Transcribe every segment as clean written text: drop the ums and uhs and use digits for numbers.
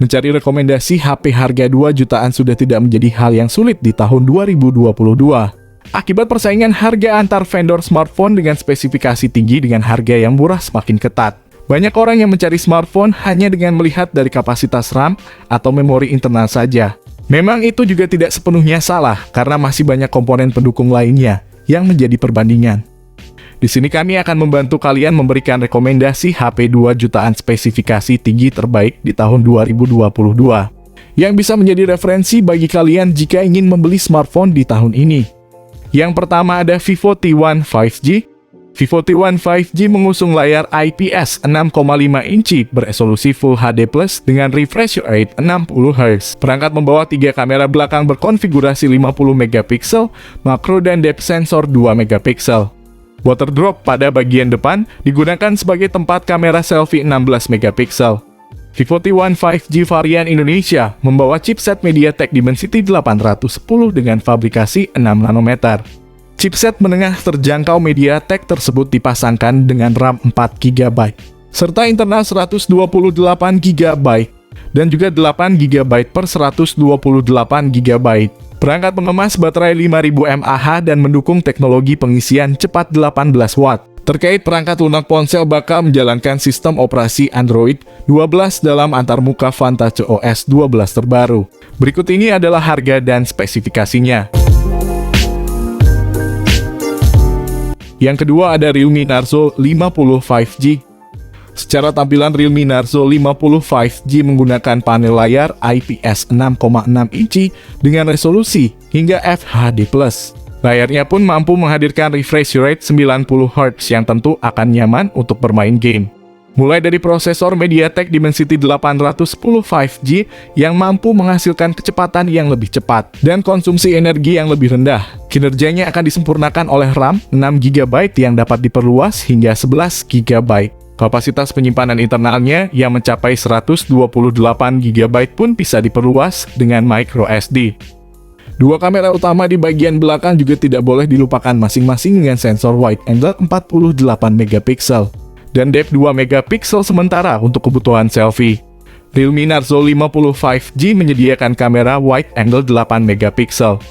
Mencari rekomendasi HP harga 2 jutaan sudah tidak menjadi hal yang sulit di tahun 2022. Akibat persaingan harga antar vendor smartphone dengan spesifikasi tinggi dengan harga yang murah semakin ketat. Banyak orang yang mencari smartphone hanya dengan melihat dari kapasitas RAM atau memori internal saja. Memang itu juga tidak sepenuhnya salah, karena masih banyak komponen pendukung lainnya yang menjadi perbandingan. Di sini kami akan membantu kalian memberikan rekomendasi HP 2 jutaan spesifikasi tinggi terbaik di tahun 2022, yang bisa menjadi referensi bagi kalian jika ingin membeli smartphone di tahun ini. Yang pertama ada Vivo T1 5G. Vivo T1 5G mengusung layar IPS 6,5 inci beresolusi Full HD Plus dengan refresh rate 60 Hz. Perangkat membawa 3 kamera belakang berkonfigurasi 50 megapiksel, makro dan depth sensor 2 megapiksel. Water drop pada bagian depan digunakan sebagai tempat kamera selfie 16 megapiksel. Vivo T1 5G varian Indonesia membawa chipset MediaTek Dimensity 810 dengan fabrikasi 6 nanometer. Chipset menengah terjangkau MediaTek tersebut dipasangkan dengan RAM 4 GB, serta internal 128 GB, dan juga 8 GB per 128 GB. Perangkat mengemas baterai 5000 mAh dan mendukung teknologi pengisian cepat 18 Watt. Terkait perangkat lunak ponsel bakal menjalankan sistem operasi Android 12 dalam antarmuka Vantage OS 12 terbaru. Berikut ini adalah harga dan spesifikasinya. Yang kedua ada Realme Narzo 50 5G. Secara tampilan Realme Narzo 50 5G menggunakan panel layar IPS 6,6 inci dengan resolusi hingga FHD+. Layarnya pun mampu menghadirkan refresh rate 90 Hz yang tentu akan nyaman untuk bermain game. Mulai dari prosesor MediaTek Dimensity 810 5G yang mampu menghasilkan kecepatan yang lebih cepat dan konsumsi energi yang lebih rendah. Kinerjanya akan disempurnakan oleh RAM 6 GB yang dapat diperluas hingga 11 GB. Kapasitas penyimpanan internalnya yang mencapai 128 GB pun bisa diperluas dengan microSD. Dua kamera utama di bagian belakang juga tidak boleh dilupakan masing-masing dengan sensor wide angle 48 megapiksel dan depth 2 megapiksel sementara untuk kebutuhan selfie. Realme Narzo 50 5G menyediakan kamera wide angle 8 megapiksel.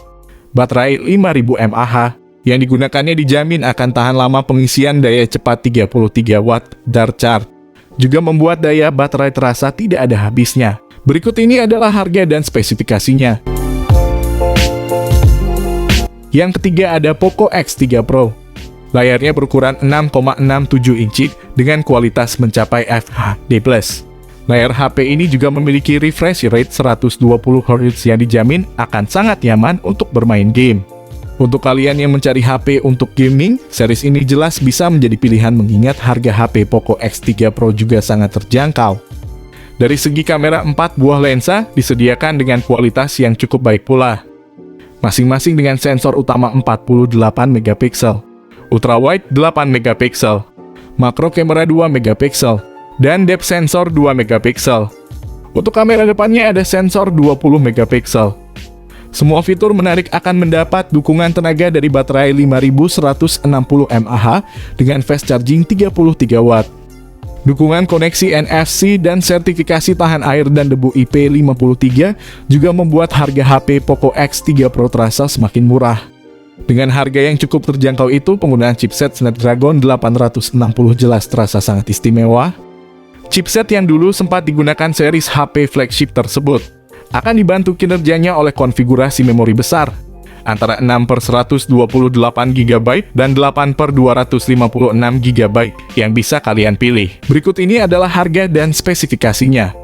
Baterai 5000 mAh yang digunakannya dijamin akan tahan lama pengisian daya cepat 33 Watt Dart Charge. Juga membuat daya baterai terasa tidak ada habisnya. Berikut ini adalah harga dan spesifikasinya. Yang ketiga ada Poco X3 Pro. Layarnya berukuran 6,67 inci dengan kualitas mencapai FHD+. Layar HP ini juga memiliki refresh rate 120 Hz yang dijamin akan sangat nyaman untuk bermain game. Untuk kalian yang mencari HP untuk gaming, series ini jelas bisa menjadi pilihan mengingat harga HP Poco X3 Pro juga sangat terjangkau. Dari segi kamera 4 buah lensa disediakan dengan kualitas yang cukup baik pula. Masing-masing dengan sensor utama 48 megapiksel. Ultrawide 8 megapiksel, makro kamera 2 megapiksel, dan depth sensor 2 megapiksel. Untuk kamera depannya ada sensor 20 megapiksel. Semua fitur menarik akan mendapat dukungan tenaga dari baterai 5160 mAh dengan fast charging 33 Watt. Dukungan koneksi NFC dan sertifikasi tahan air dan debu IP53 juga membuat harga HP Poco X3 Pro terasa semakin murah. Dengan harga yang cukup terjangkau itu, penggunaan chipset Snapdragon 860 jelas terasa sangat istimewa. Chipset yang dulu sempat digunakan series HP flagship tersebut akan dibantu kinerjanya oleh konfigurasi memori besar antara 6/128 GB dan 8/256 GB yang bisa kalian pilih. Berikut ini adalah harga dan spesifikasinya.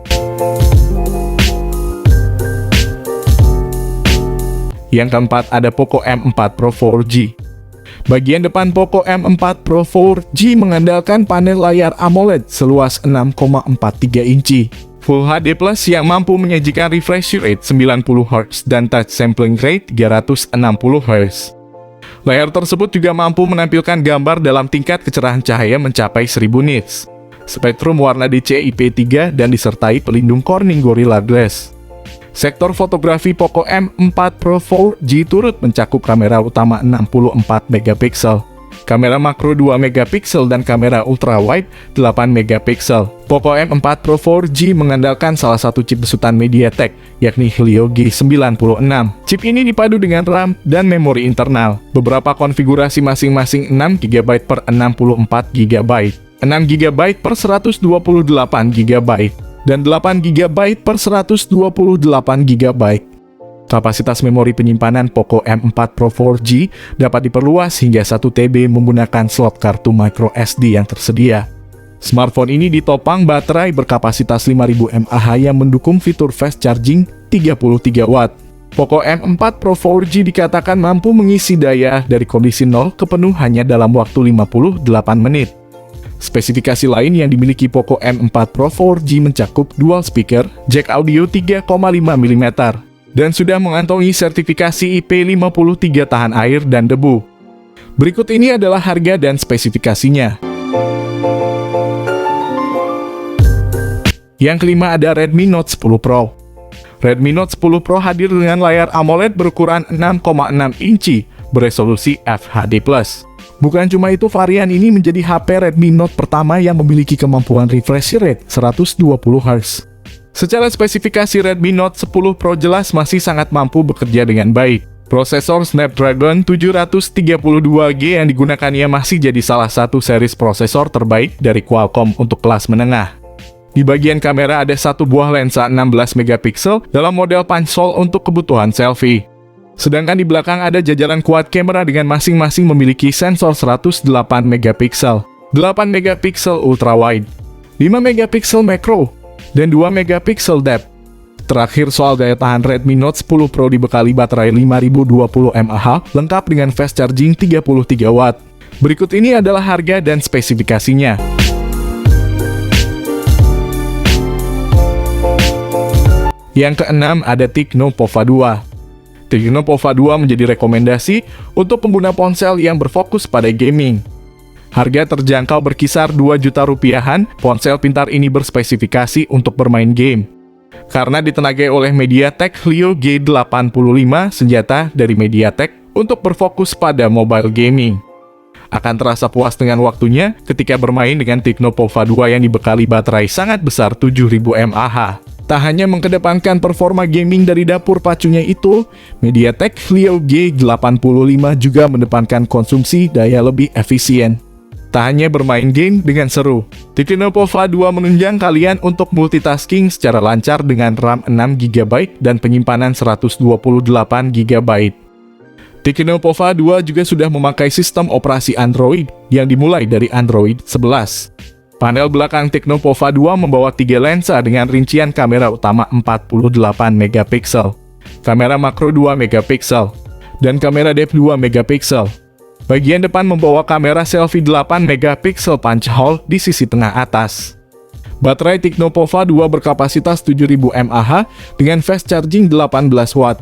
Yang keempat ada Poco M4 Pro 4G. Bagian depan Poco M4 Pro 4G mengandalkan panel layar AMOLED seluas 6,43 inci. Full HD Plus yang mampu menyajikan refresh rate 90 Hz dan touch sampling rate 360 Hz. Layar tersebut juga mampu menampilkan gambar dalam tingkat kecerahan cahaya mencapai 1000 nits. Spektrum warna DCI-P3 dan disertai pelindung Corning Gorilla Glass. Sektor fotografi Poco M4 Pro 4G turut mencakup kamera utama 64 megapiksel, kamera makro 2 megapiksel dan kamera ultrawide 8 megapiksel. Poco M4 Pro 4G mengandalkan salah satu chip besutan MediaTek, yakni Helio G96. Chip ini dipadu dengan RAM dan memori internal. Beberapa konfigurasi masing-masing 6GB per 64GB, 6GB per 128GB, dan 8GB per 128GB. Kapasitas memori penyimpanan Poco M4 Pro 4G dapat diperluas hingga 1 TB menggunakan slot kartu microSD yang tersedia. Smartphone ini ditopang baterai berkapasitas 5000 mAh yang mendukung fitur fast charging 33 Watt. Poco M4 Pro 4G dikatakan mampu mengisi daya dari kondisi 0 ke penuh hanya dalam waktu 58 menit. Spesifikasi lain yang dimiliki Poco M4 Pro 4G mencakup dual speaker, jack audio 3,5 mm, dan sudah mengantongi sertifikasi IP53 tahan air dan debu. Berikut ini adalah harga dan spesifikasinya. Yang kelima ada Redmi Note 10 Pro. Redmi Note 10 Pro hadir dengan layar AMOLED berukuran 6,6 inci beresolusi FHD+. Bukan cuma itu, varian ini menjadi HP Redmi Note pertama yang memiliki kemampuan refresh rate 120Hz. Secara spesifikasi, Redmi Note 10 Pro jelas masih sangat mampu bekerja dengan baik. Prosesor Snapdragon 732G yang digunakannya masih jadi salah satu series prosesor terbaik dari Qualcomm untuk kelas menengah. Di bagian kamera ada satu buah lensa 16 megapiksel dalam model punch-hole untuk kebutuhan selfie. Sedangkan di belakang ada jajaran quad kamera dengan masing-masing memiliki sensor 108 megapiksel, 8 megapiksel ultrawide, 5 megapiksel macro, dan 2 megapiksel depth. Terakhir, soal daya tahan, Redmi Note 10 Pro dibekali baterai 5020 mAh lengkap dengan fast charging 33 Watt. Berikut ini adalah harga dan spesifikasinya. Yang keenam ada Tecno Pova 2. Tecno Pova 2 menjadi rekomendasi untuk pengguna ponsel yang berfokus pada gaming. Harga terjangkau berkisar 2 juta rupiahan, ponsel pintar ini berspesifikasi untuk bermain game. Karena ditenagai oleh MediaTek Helio G85, senjata dari MediaTek untuk berfokus pada mobile gaming. Akan terasa puas dengan waktunya ketika bermain dengan Tecno Pova 2 yang dibekali baterai sangat besar 7000 mAh. Tak hanya mengedepankan performa gaming dari dapur pacunya itu, MediaTek Helio G85 juga mengedepankan konsumsi daya lebih efisien. Tak hanya bermain game dengan seru, Tecno Pova 2 menunjang kalian untuk multitasking secara lancar dengan RAM 6GB dan penyimpanan 128GB. Tecno Pova 2 juga sudah memakai sistem operasi Android yang dimulai dari Android 11. Panel belakang Tecno Pova 2 membawa 3 lensa dengan rincian kamera utama 48 megapiksel, kamera makro 2 megapiksel, dan kamera depth 2 megapiksel. Bagian depan membawa kamera selfie 8 megapiksel punch hole di sisi tengah atas. Baterai Tecno Pova 2 berkapasitas 7000 mAh dengan fast charging 18 Watt.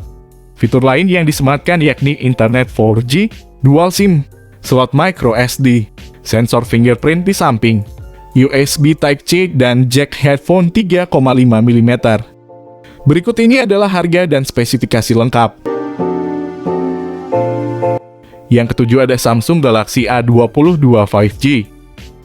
Fitur lain yang disematkan yakni internet 4G, dual SIM, slot micro SD, sensor fingerprint di samping, USB Type-C, dan jack headphone 3,5 mm. Berikut ini adalah harga dan spesifikasi lengkap. Yang ketujuh ada Samsung Galaxy A22 5G.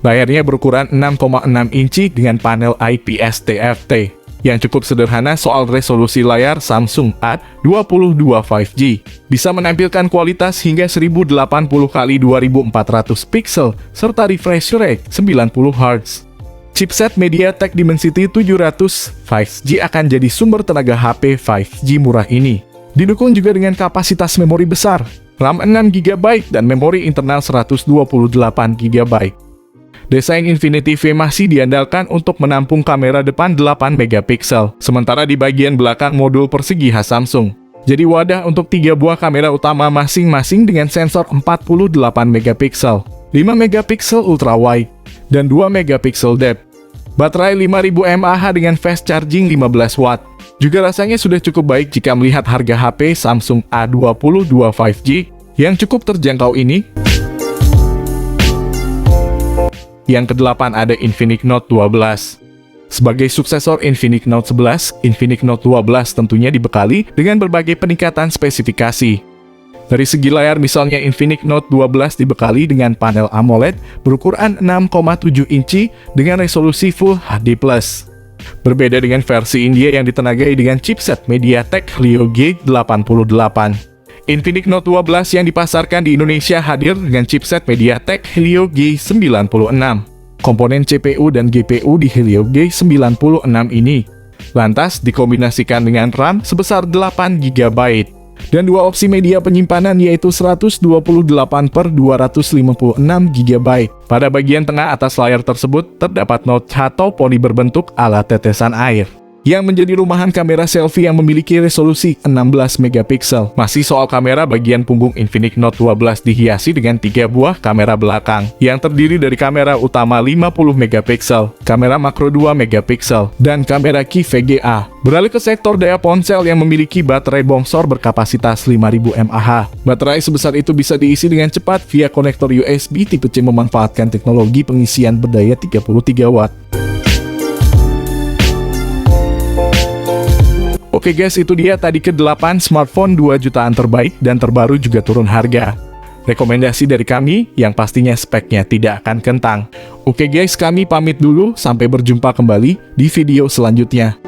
Layarnya berukuran 6,6 inci dengan panel IPS TFT. Yang cukup sederhana soal resolusi layar, Samsung A22 5G bisa menampilkan kualitas hingga 1080x2400 pixel serta refresh rate 90Hz. Chipset MediaTek Dimensity 700 5G akan jadi sumber tenaga HP 5G murah ini. Didukung juga dengan kapasitas memori besar, RAM 6GB dan memori internal 128GB. Desain Infinity V masih diandalkan untuk menampung kamera depan 8 megapiksel, sementara di bagian belakang modul persegi khas Samsung. Jadi wadah untuk 3 buah kamera utama masing-masing dengan sensor 48 megapiksel, 5 megapiksel ultrawide, dan 2 megapiksel depth. Baterai 5000 mAh dengan fast charging 15 Watt. Juga rasanya sudah cukup baik jika melihat harga HP Samsung A22 5G yang cukup terjangkau ini. Yang kedelapan ada Infinix Note 12. Sebagai suksesor Infinix Note 11, Infinix Note 12 tentunya dibekali dengan berbagai peningkatan spesifikasi. Dari segi layar misalnya Infinix Note 12 dibekali dengan panel AMOLED berukuran 6,7 inci dengan resolusi Full HD+. Berbeda dengan versi India yang ditenagai dengan chipset MediaTek Helio G88. Infinix Note 12 yang dipasarkan di Indonesia hadir dengan chipset MediaTek Helio G96. Komponen CPU dan GPU di Helio G96 ini lantas dikombinasikan dengan RAM sebesar 8 GB dan dua opsi media penyimpanan yaitu 128/256 GB. Pada bagian tengah atas layar tersebut terdapat notch atau poni berbentuk ala tetesan air yang menjadi rumahan kamera selfie yang memiliki resolusi 16 megapiksel. Masih soal kamera, bagian punggung Infinix Note 12 dihiasi dengan 3 buah kamera belakang yang terdiri dari kamera utama 50 megapiksel, kamera makro 2 megapiksel, dan kamera key VGA. Beralih ke sektor daya ponsel yang memiliki baterai bongsor berkapasitas 5000 mAh. Baterai sebesar itu bisa diisi dengan cepat via konektor USB tipe C memanfaatkan teknologi pengisian berdaya 33 watt. Oke guys, itu dia tadi ke-8 smartphone 2 jutaan terbaik dan terbaru juga turun harga. Rekomendasi dari kami yang pastinya speknya tidak akan kentang. Oke guys, kami pamit dulu, sampai berjumpa kembali di video selanjutnya.